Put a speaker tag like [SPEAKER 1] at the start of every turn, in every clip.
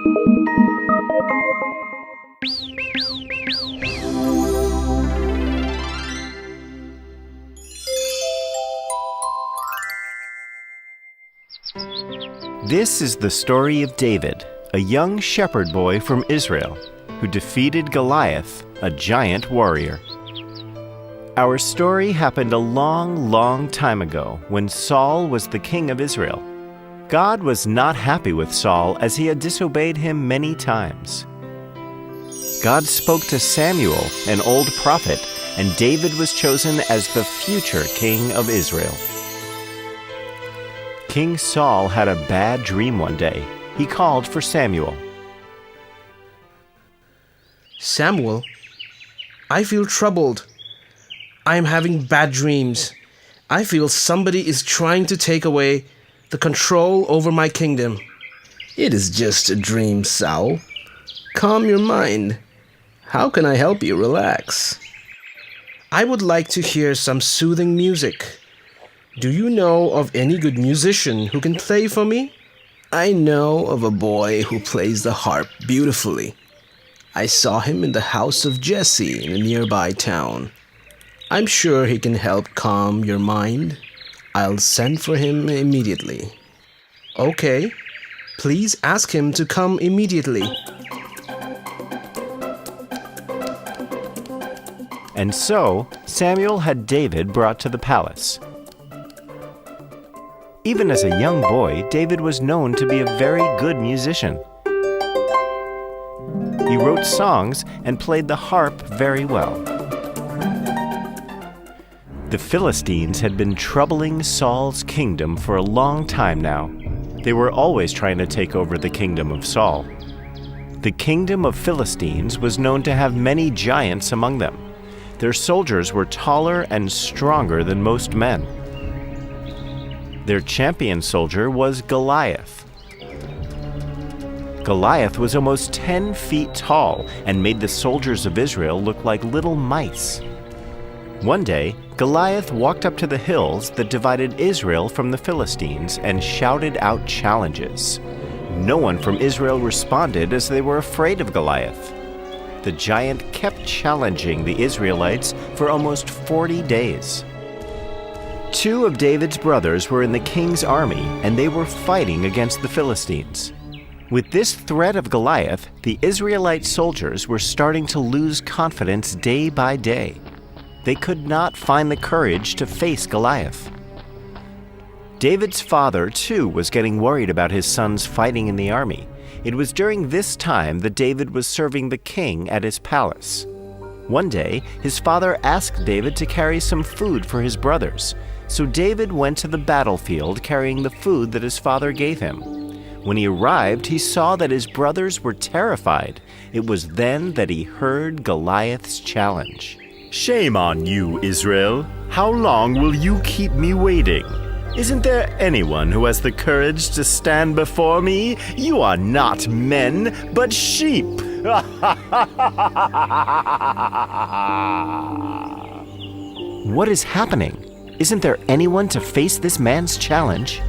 [SPEAKER 1] This is the story of David, a young shepherd boy from Israel who defeated Goliath, a giant warrior. Our story happened a long, long time ago when Saul was the king of Israel. God was not happy with Saul as he had disobeyed him many times. God spoke to Samuel, an old prophet, and David was chosen as the future king of Israel. King Saul had a bad dream one day. He called for Samuel.
[SPEAKER 2] Samuel, I feel troubled. I am having bad dreams. I feel somebody is trying to take away the control over my kingdom.
[SPEAKER 3] It is just a dream, Saul. Calm your mind. How can I help you relax?
[SPEAKER 2] I would like to hear some soothing music. Do you know of any good musician who can play for me?
[SPEAKER 3] I know of a boy who plays the harp beautifully. I saw him in the house of Jesse in a nearby town. I'm sure he can help calm your mind. I'll send for him immediately.
[SPEAKER 2] Okay. Please ask him to come immediately.
[SPEAKER 1] And so, Samuel had David brought to the palace. Even as a young boy, David was known to be a very good musician. He wrote songs and played the harp very well. The Philistines had been troubling Saul's kingdom for a long time now. They were always trying to take over the kingdom of Saul. The kingdom of Philistines was known to have many giants among them. Their soldiers were taller and stronger than most men. Their champion soldier was Goliath. Goliath was almost 10 feet tall and made the soldiers of Israel look like little mice. One day, Goliath walked up to the hills that divided Israel from the Philistines and shouted out challenges. No one from Israel responded as they were afraid of Goliath. The giant kept challenging the Israelites for almost 40 days. 2 of David's brothers were in the king's army, and they were fighting against the Philistines. With this threat of Goliath, the Israelite soldiers were starting to lose confidence day by day. They could not find the courage to face Goliath. David's father, too, was getting worried about his sons fighting in the army. It was during this time that David was serving the king at his palace. One day, his father asked David to carry some food for his brothers. So David went to the battlefield carrying the food that his father gave him. When he arrived, he saw that his brothers were terrified. It was then that he heard Goliath's challenge.
[SPEAKER 4] "Shame on you, Israel! How long will you keep me waiting? Isn't there anyone who has the courage to stand before me? You are not men, but sheep!"
[SPEAKER 1] What is happening? Isn't there anyone to face this man's challenge?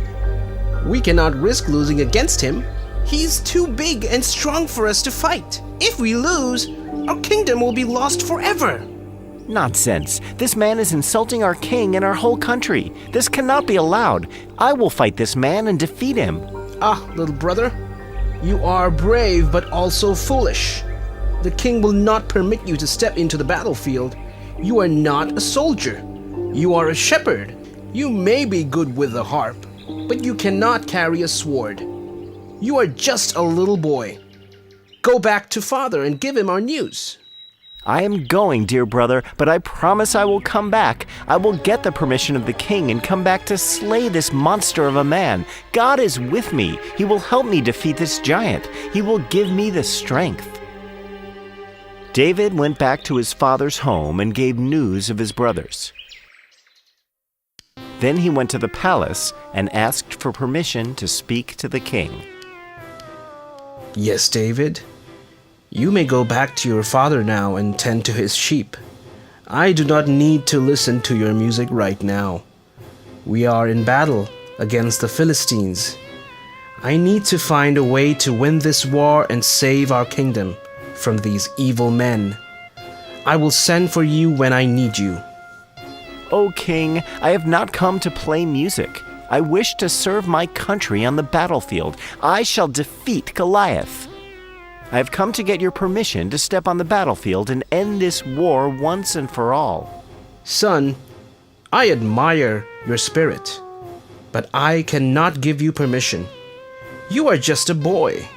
[SPEAKER 2] We cannot risk losing against him. He's too big and strong for us to fight. If we lose, our kingdom will be lost forever.
[SPEAKER 1] Nonsense. This man is insulting our king and our whole country. This cannot be allowed. I will fight this man and defeat him.
[SPEAKER 2] Ah, little brother, you are brave but also foolish. The king will not permit you to step into the battlefield. You are not a soldier. You are a shepherd. You may be good with the harp, but you cannot carry a sword. You are just a little boy. Go back to father and give him our news.
[SPEAKER 1] I am going, dear brother, but I promise I will come back. I will get the permission of the king and come back to slay this monster of a man. God is with me. He will help me defeat this giant. He will give me the strength. David went back to his father's home and gave news of his brothers. Then he went to the palace and asked for permission to speak to the king.
[SPEAKER 2] Yes, David. You may go back to your father now and tend to his sheep. I do not need to listen to your music right now. We are in battle against the Philistines. I need to find a way to win this war and save our kingdom from these evil men. I will send for you when I need you.
[SPEAKER 1] O king, I have not come to play music. I wish to serve my country on the battlefield. I shall defeat Goliath. I have come to get your permission to step on the battlefield and end this war once and for all.
[SPEAKER 2] Son, I admire your spirit, but I cannot give you permission. You are just a boy.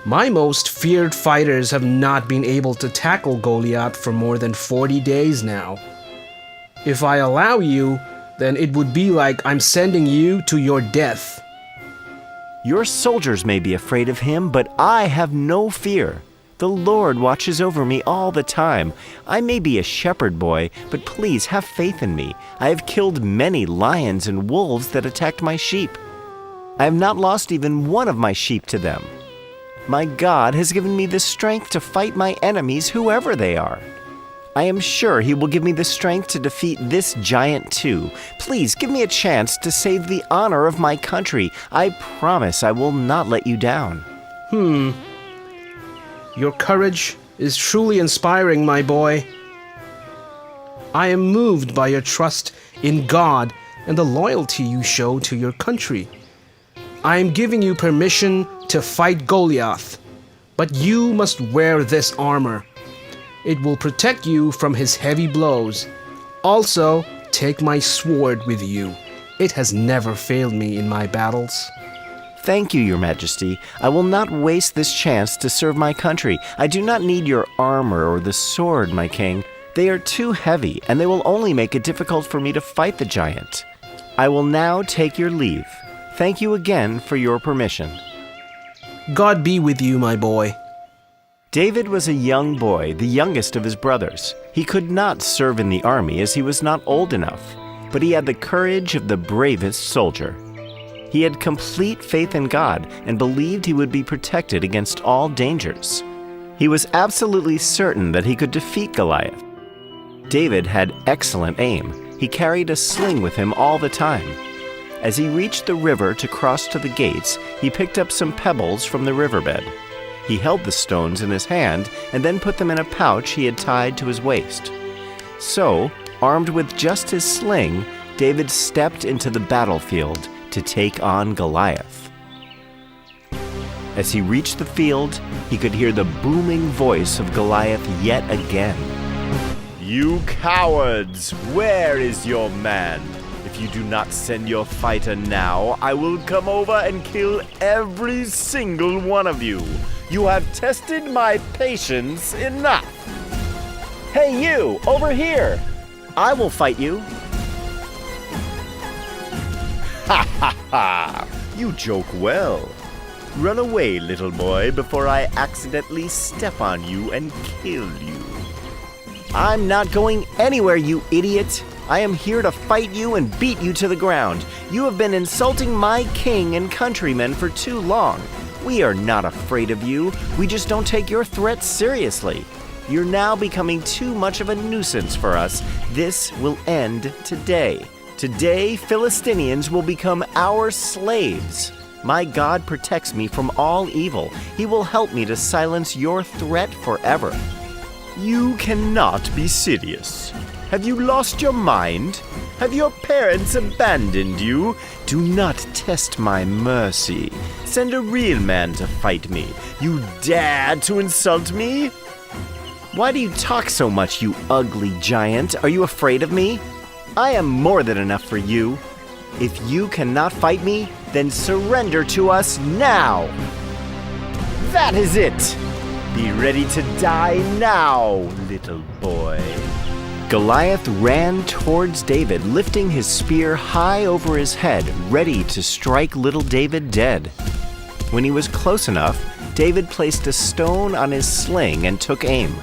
[SPEAKER 2] My most feared fighters have not been able to tackle Goliath for more than 40 days now. If I allow you, then it would be like I'm sending you to your death.
[SPEAKER 1] Your soldiers may be afraid of him, but I have no fear. The Lord watches over me all the time. I may be a shepherd boy, but please have faith in me. I have killed many lions and wolves that attacked my sheep. I have not lost even one of my sheep to them. My God has given me the strength to fight my enemies, whoever they are. I am sure He will give me the strength to defeat this giant too. Please give me a chance to save the honor of my country. I promise I will not let you down.
[SPEAKER 2] Your courage is truly inspiring, my boy. I am moved by your trust in God and the loyalty you show to your country. I am giving you permission to fight Goliath, but you must wear this armor. It will protect you from his heavy blows. Also, take my sword with you. It has never failed me in my battles.
[SPEAKER 1] Thank you, Your Majesty. I will not waste this chance to serve my country. I do not need your armor or the sword, my king. They are too heavy, and they will only make it difficult for me to fight the giant. I will now take your leave. Thank you again for your permission.
[SPEAKER 2] God be with you, my boy.
[SPEAKER 1] David was a young boy, the youngest of his brothers. He could not serve in the army as he was not old enough, but he had the courage of the bravest soldier. He had complete faith in God and believed he would be protected against all dangers. He was absolutely certain that he could defeat Goliath. David had excellent aim. He carried a sling with him all the time. As he reached the river to cross to the gates, he picked up some pebbles from the riverbed. He held the stones in his hand and then put them in a pouch he had tied to his waist. So, armed with just his sling, David stepped into the battlefield to take on Goliath. As he reached the field, he could hear the booming voice of Goliath yet again.
[SPEAKER 4] You cowards! Where is your man? If you do not send your fighter now, I will come over and kill every single one of you. You have tested my patience enough.
[SPEAKER 1] Hey you, over here! I will fight you.
[SPEAKER 4] Ha ha ha! You joke well. Run away, little boy, before I accidentally step on you and kill you.
[SPEAKER 1] I'm not going anywhere, you idiot. I am here to fight you and beat you to the ground. You have been insulting my king and countrymen for too long. We are not afraid of you. We just don't take your threats seriously. You're now becoming too much of a nuisance for us. This will end today. Today, Philistinians will become our slaves. My God protects me from all evil. He will help me to silence your threat forever.
[SPEAKER 4] You cannot be serious. Have you lost your mind? Have your parents abandoned you? Do not test my mercy. Send a real man to fight me. You dare to insult me?
[SPEAKER 1] Why do you talk so much, you ugly giant? Are you afraid of me? I am more than enough for you. If you cannot fight me, then surrender to us now. That is it. Be ready to die now, little boy. Goliath ran towards David, lifting his spear high over his head, ready to strike little David dead. When he was close enough, David placed a stone on his sling and took aim.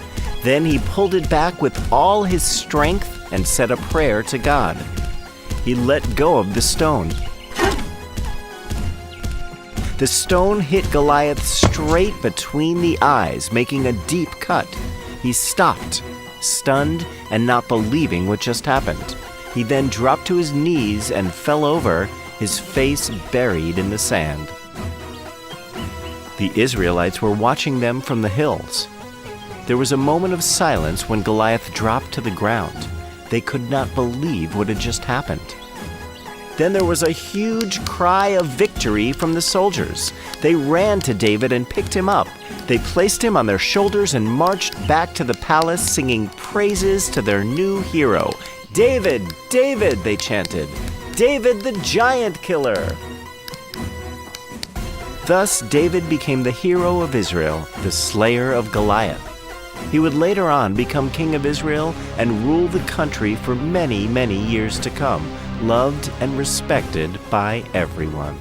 [SPEAKER 1] Then he pulled it back with all his strength and said a prayer to God. He let go of the stone. The stone hit Goliath straight between the eyes, making a deep cut. He stopped, stunned and not believing what just happened. He then dropped to his knees and fell over, his face buried in the sand. The Israelites were watching them from the hills. There was a moment of silence when Goliath dropped to the ground. They could not believe what had just happened. Then there was a huge cry of victory from the soldiers. They ran to David and picked him up. They placed him on their shoulders and marched back to the palace, singing praises to their new hero. "David, David," they chanted. "David the giant killer." Thus, David became the hero of Israel, the slayer of Goliath. He would later on become king of Israel and rule the country for many, many years to come, loved and respected by everyone.